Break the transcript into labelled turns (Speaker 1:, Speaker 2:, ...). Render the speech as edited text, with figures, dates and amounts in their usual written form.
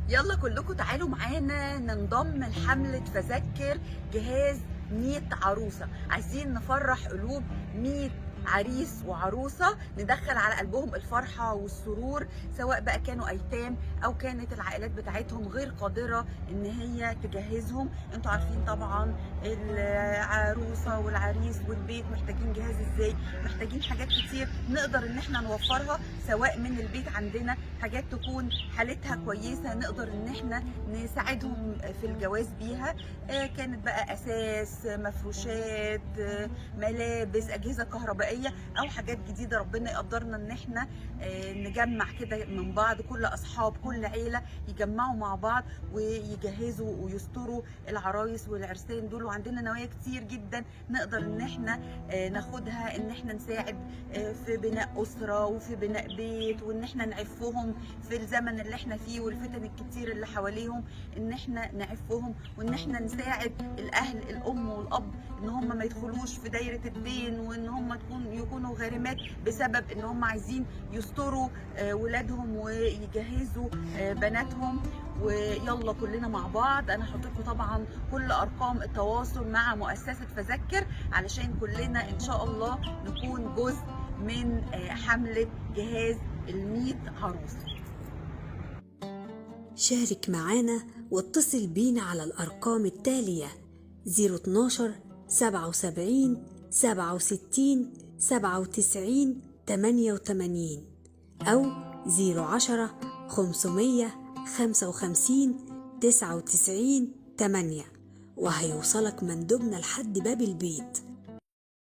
Speaker 1: يلا كلكم تعالوا معانا ننضم لحملة فذكر جهاز 100 عروسة. عايزين نفرح قلوب 100 عريس وعروسة، ندخل على قلبهم الفرحة والسرور، سواء بقى كانوا أيتام أو كانت العائلات بتاعتهم غير قادرة إن هي تجهزهم. انتوا عارفين طبعا العروسة والعريس والبيت محتاجين جهاز ازاي، محتاجين حاجات كتير نقدر ان احنا نوفرها، سواء من البيت عندنا حاجات تكون حالتها كويسة نقدر ان احنا نساعدهم في الجواز بيها. كانت بقى اساس، مفروشات، ملابس، اجهزة كهربائية، او حاجات جديدة ربنا يقدرنا ان احنا نجمع كده من بعض، كل اصحاب كل عيلة يجمعوا مع بعض ويجهزوا ويستروا العرايس والعرسان دول. وعندنا نوايا كتير جدا نقدر ان احنا ناخدها، ان احنا نساعد في بناء اسره وفي بناء بيت، وان احنا نعفهم في الزمن اللي احنا فيه والفتن الكتير اللي حواليهم، ان احنا نعفهم وان احنا نساعد الاهل الام والاب ان هم ما يدخلوش في دايره الدين، وان هم يكونوا غارمات بسبب ان هم عايزين يستروا ولادهم ويجهزوا بناتهم. ويلا كلنا مع بعض، انا هحط لكم طبعا كل ارقام التواصل مع مؤسسه فذكر علشان كلنا ان شاء الله نكون جزء من حمله جهاز ال100 عروسه.
Speaker 2: شارك معانا واتصل بينا على الأرقام التالية: 012 77 67 97 88 أو 010 555 99 8، وهيوصلك مندوبنا لحد باب البيت.